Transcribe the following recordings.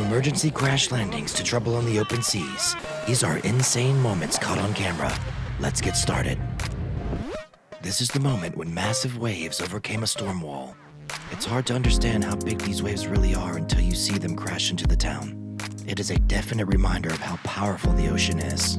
emergency crash landings to trouble on the open seas, these are insane moments caught on camera. Let's get started. This is the moment when massive waves overcame a storm wall. It's hard to understand how big these waves really are until you see them crash into the town. It is a definite reminder of how powerful the ocean is.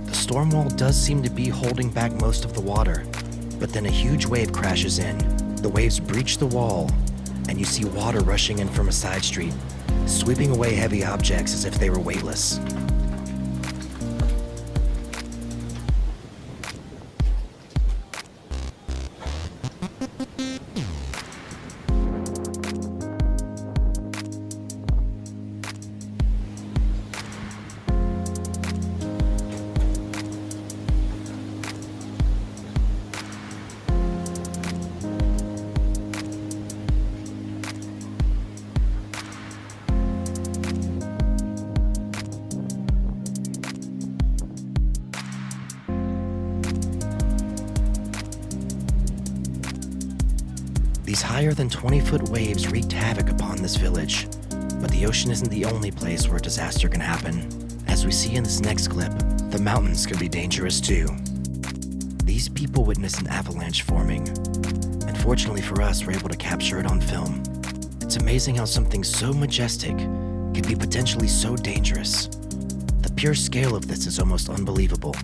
The storm wall does seem to be holding back most of the water, but then a huge wave crashes in. The waves breach the wall, and you see water rushing in from a side street, sweeping away heavy objects as if they were weightless. These higher than 20-foot waves wreaked havoc upon this village, but the ocean isn't the only place where a disaster can happen. As we see in this next clip, the mountains could be dangerous too. These people witnessed an avalanche forming, and fortunately for us, we're able to capture it on film. It's amazing how something so majestic can be potentially so dangerous. The pure scale of this is almost unbelievable.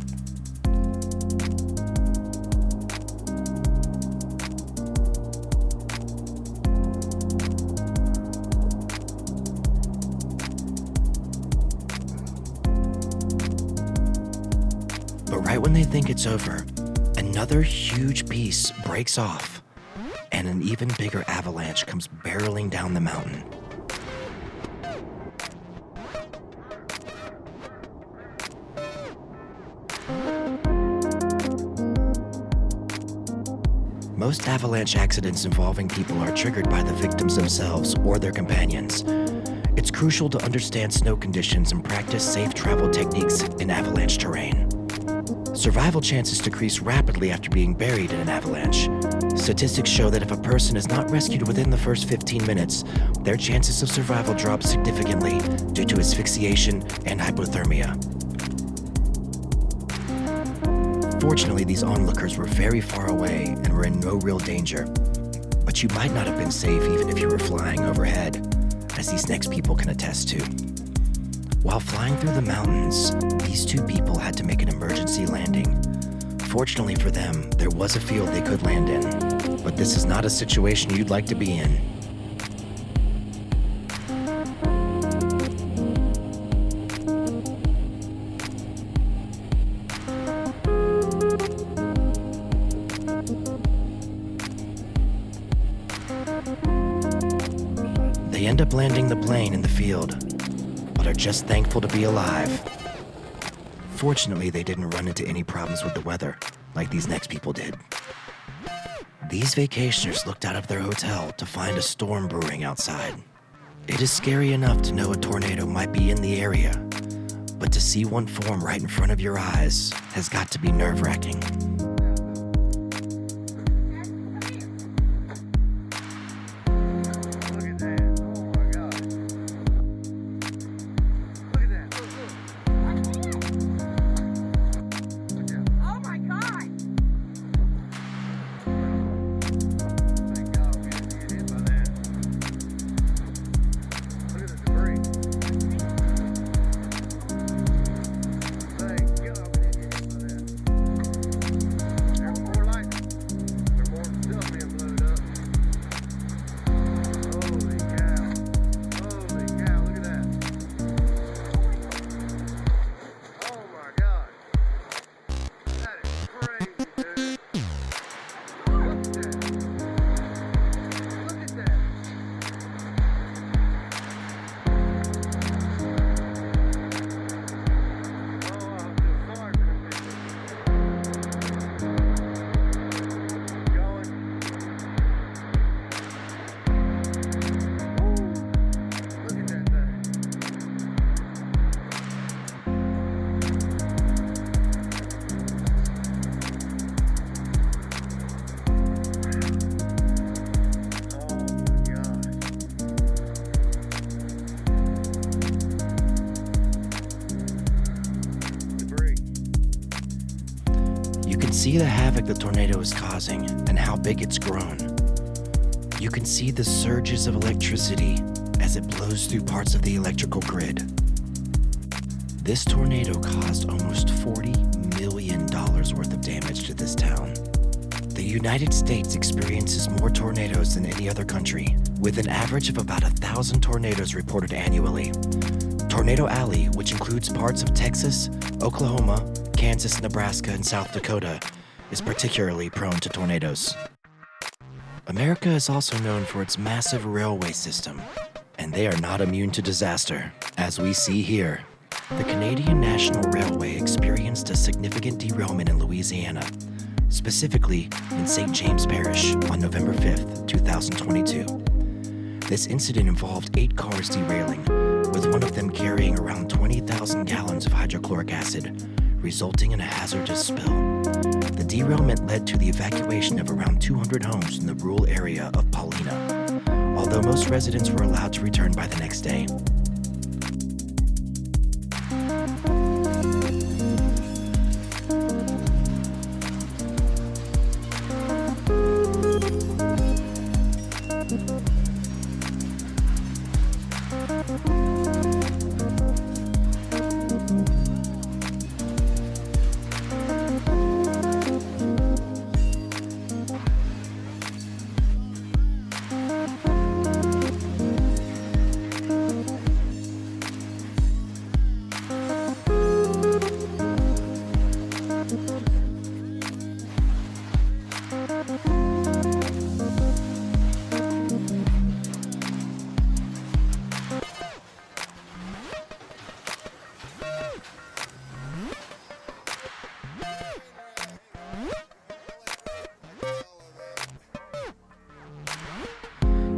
But right when they think it's over, another huge piece breaks off, and an even bigger avalanche comes barreling down the mountain. Most avalanche accidents involving people are triggered by the victims themselves or their companions. It's crucial to understand snow conditions and practice safe travel techniques in avalanche terrain. Survival chances decrease rapidly after being buried in an avalanche. Statistics show that if a person is not rescued within the first 15 minutes, their chances of survival drop significantly due to asphyxiation and hypothermia. Fortunately, these onlookers were very far away and were in no real danger. But you might not have been safe even if you were flying overhead, as these next people can attest to. While flying through the mountains, these two people had to make an emergency landing. Fortunately for them, there was a field they could land in, but this is not a situation you'd like to be in. They end up landing the plane in the field, but are just thankful to be alive. Fortunately, they didn't run into any problems with the weather, like these next people did. These vacationers looked out of their hotel to find a storm brewing outside. It is scary enough to know a tornado might be in the area, but to see one form right in front of your eyes has got to be nerve-wracking. can see the havoc the tornado is causing and how big it's grown. You can see the surges of electricity as it blows through parts of the electrical grid. This tornado caused almost $40 million worth of damage to this town. The United States experiences more tornadoes than any other country, with an average of about 1,000 tornadoes reported annually. Tornado Alley, which includes parts of Texas, Oklahoma, Kansas, Nebraska, and South Dakota, is particularly prone to tornadoes. America is also known for its massive railway system, and they are not immune to disaster, as we see here. The Canadian National Railway experienced a significant derailment in Louisiana, specifically in St. James Parish on November 5th, 2022. This incident involved 8 cars derailing, with one of them carrying around 20,000 gallons of hydrochloric acid, resulting in a hazardous spill. The derailment led to the evacuation of around 200 homes in the rural area of Paulina, although most residents were allowed to return by the next day.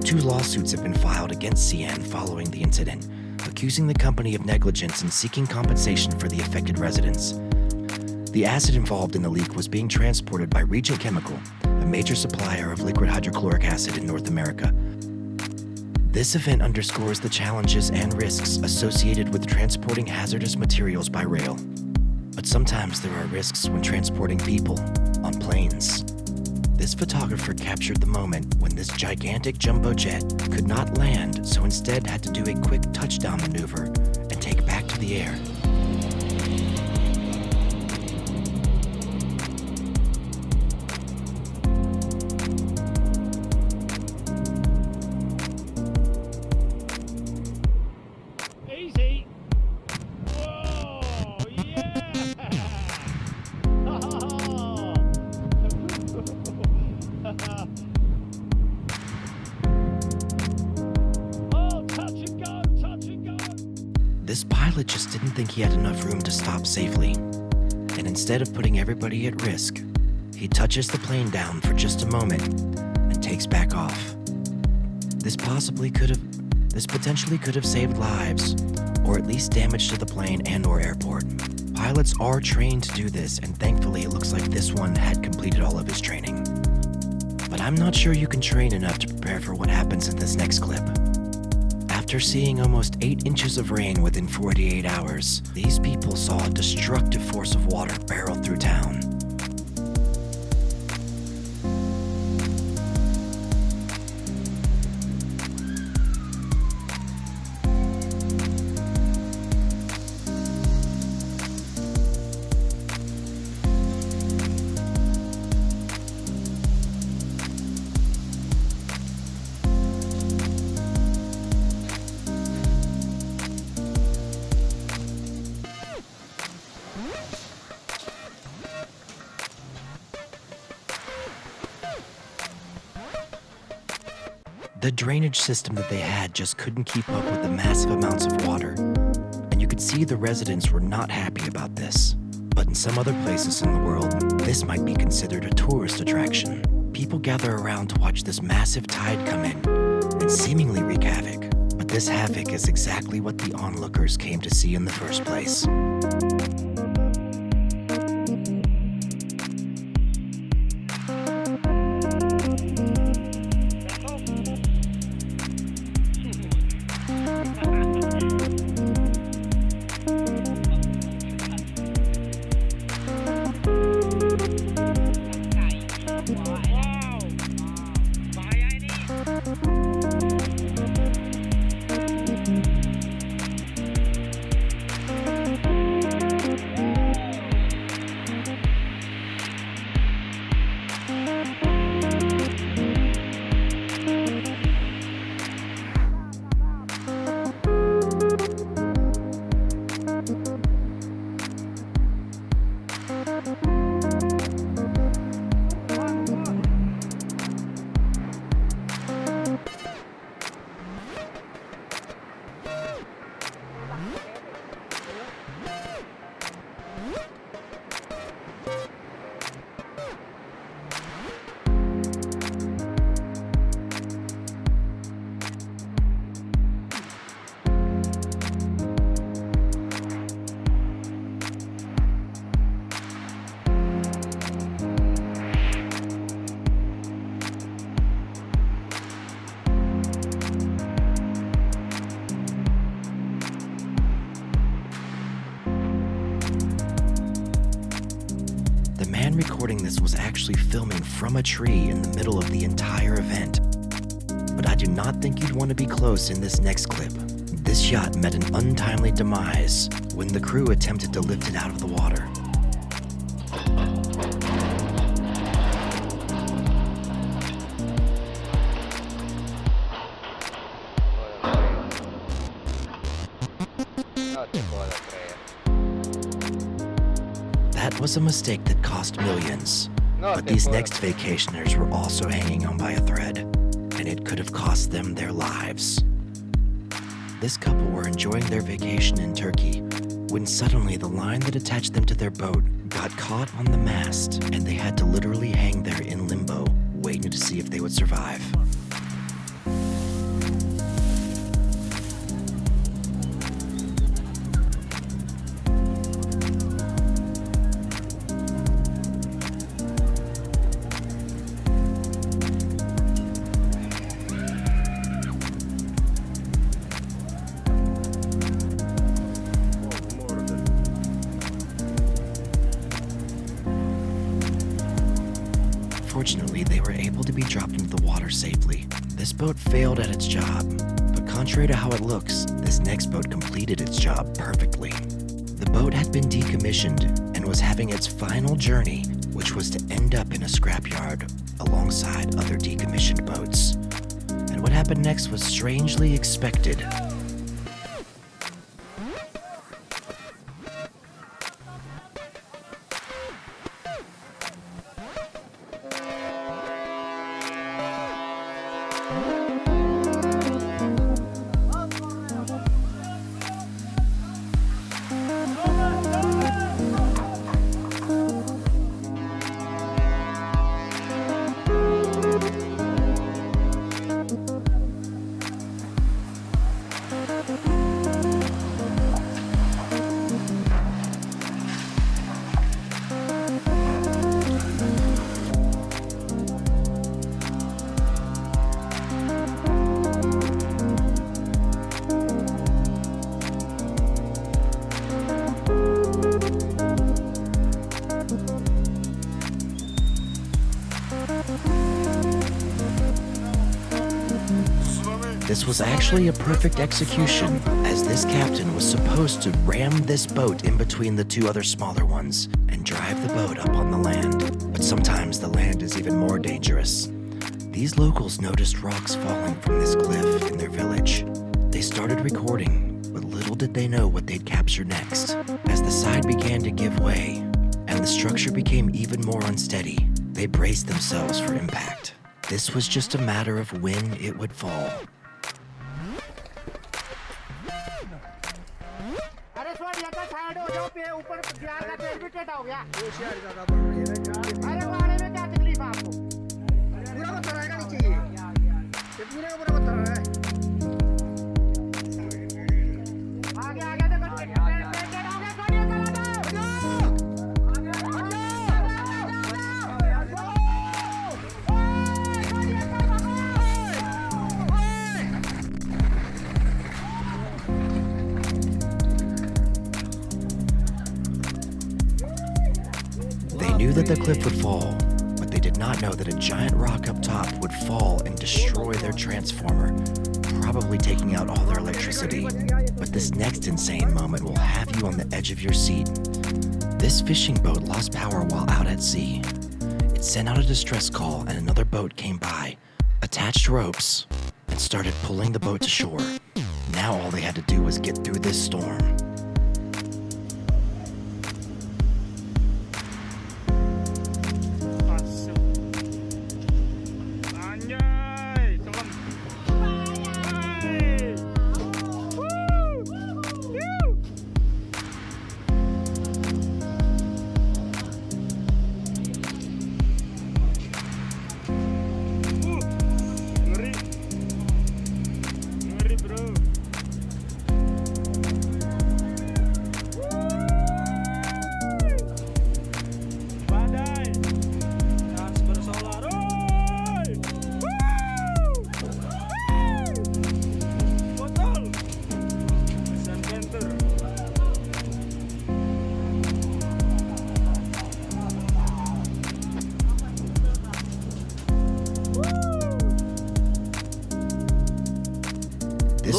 Two lawsuits have been filed against CN following the incident, accusing the company of negligence and seeking compensation for the affected residents. The acid involved in the leak was being transported by Regent Chemical, a major supplier of liquid hydrochloric acid in North America. This event underscores the challenges and risks associated with transporting hazardous materials by rail. But sometimes there are risks when transporting people on planes. This photographer captured the moment when this gigantic jumbo jet could not land, so instead had to do a quick touchdown maneuver and take back to the air. Easy. Whoa, yeah. Oh, touch and go, touch and go. This pilot just didn't think he had enough room to stop safely, and instead of putting everybody at risk, he touches the plane down for just a moment and takes back off. This potentially could have saved lives, or at least damage to the plane and/or airport. Pilots are trained to do this, and thankfully it looks like this one had completed all of his training. But I'm not sure you can train enough to prepare for what happens in this next clip. After seeing almost 8 inches of rain within 48 hours, these people saw a destructive force of water barrel through town. The drainage system that they had just couldn't keep up with the massive amounts of water, and you could see the residents were not happy about this. But in some other places in the world, this might be considered a tourist attraction. People gather around to watch this massive tide come in and seemingly wreak havoc. But this havoc is exactly what the onlookers came to see in the first place. The man recording this was actually filming from a tree in the middle of the entire event. But I do not think you'd want to be close in this next clip. This yacht met an untimely demise when the crew attempted to lift it out of the water. That was a mistake that cost millions. But these next vacationers were also hanging on by a thread, and it could have cost them their lives. This couple were enjoying their vacation in Turkey when suddenly the line that attached them to their boat got caught on the mast, and they had to literally hang there in limbo, waiting to see if they would survive. Fortunately, they were able to be dropped into the water safely. This boat failed at its job, but contrary to how it looks, this next boat completed its job perfectly. The boat had been decommissioned and was having its final journey, which was to end up in a scrapyard alongside other decommissioned boats. And what happened next was strangely expected. This was actually a perfect execution, as this captain was supposed to ram this boat in between the two other smaller ones and drive the boat up on the land. But sometimes the land is even more dangerous. These locals noticed rocks falling from this cliff in their village. They started recording, but little did they know what they'd capture next. As the side began to give way and the structure became even more unsteady, they braced themselves for impact. This was just a matter of when it would fall. They knew that the cliff would fall, but they did not know that a giant rock up top would fall and destroy their transformer, probably taking out all their electricity. But this next insane moment will have you on the edge of your seat. This fishing boat lost power while out at sea. It sent out a distress call and another boat came by, attached ropes, and started pulling the boat to shore. Now all they had to do was get through this storm.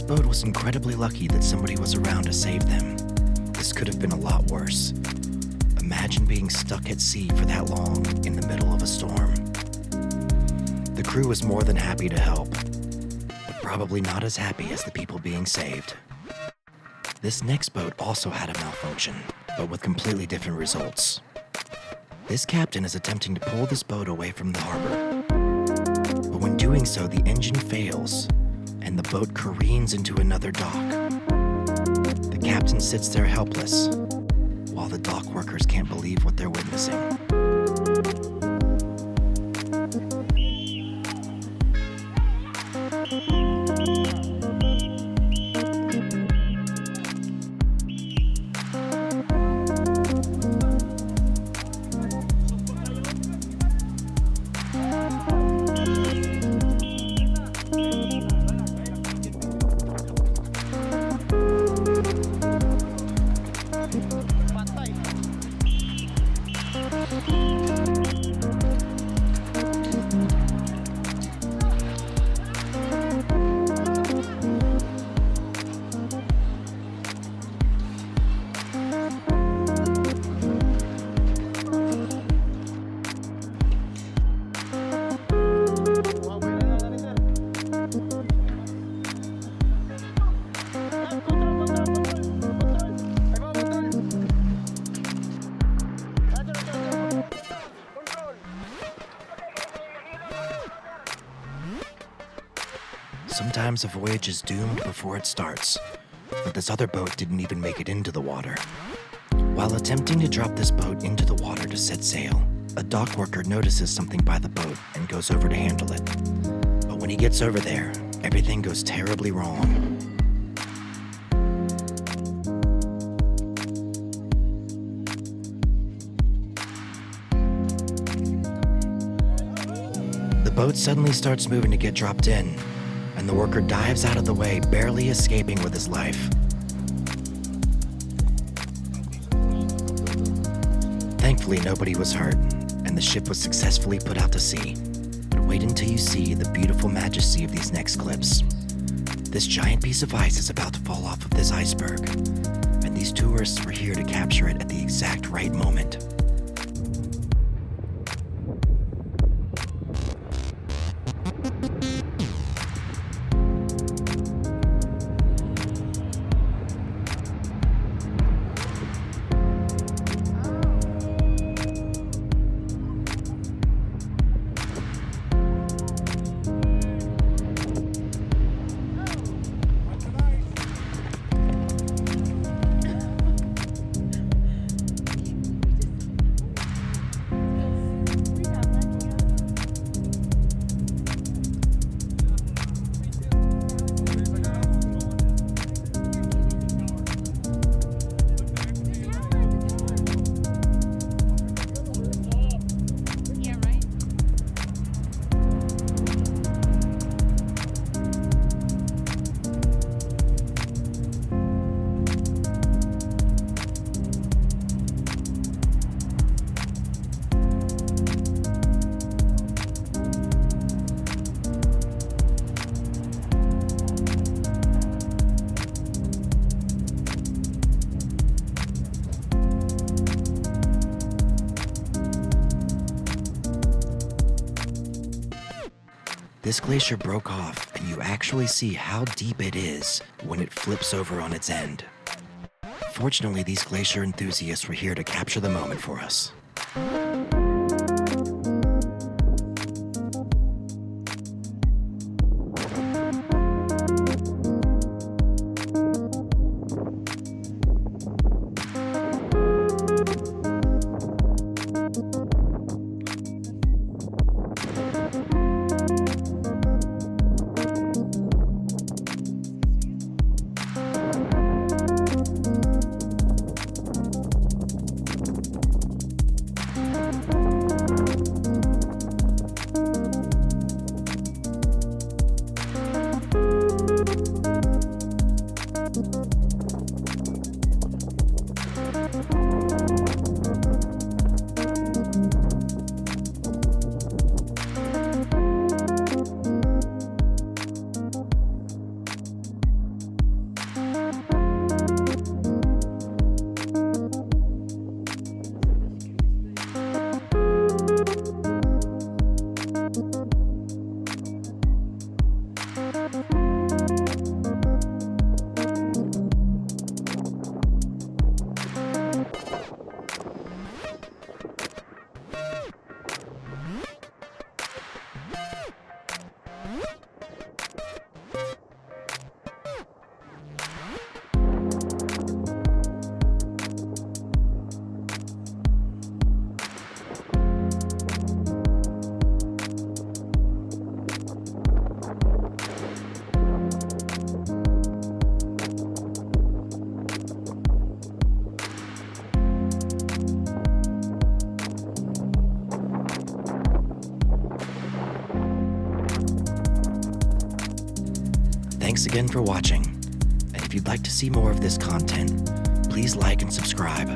boat was incredibly lucky that somebody was around to save them, this could have been a lot worse. Imagine being stuck at sea for that long in the middle of a storm. The crew was more than happy to help, but probably not as happy as the people being saved. This next boat also had a malfunction, but with completely different results. This captain is attempting to pull this boat away from the harbor, but when doing so, the engine fails and the boat careens into another dock. The captain sits there helpless, while the dock workers can't believe what they're witnessing. Sometimes a voyage is doomed before it starts, but this other boat didn't even make it into the water. While attempting to drop this boat into the water to set sail, a dock worker notices something by the boat and goes over to handle it. But when he gets over there, everything goes terribly wrong. The boat suddenly starts moving to get dropped in, and the worker dives out of the way, barely escaping with his life. Thankfully, nobody was hurt, and the ship was successfully put out to sea. But wait until you see the beautiful majesty of these next clips. This giant piece of ice is about to fall off of this iceberg, and these tourists were here to capture it at the exact right moment. This glacier broke off, and you actually see how deep it is when it flips over on its end. Fortunately, these glacier enthusiasts were here to capture the moment for us. Thanks again for watching, and if you'd like to see more of this content, please like and subscribe.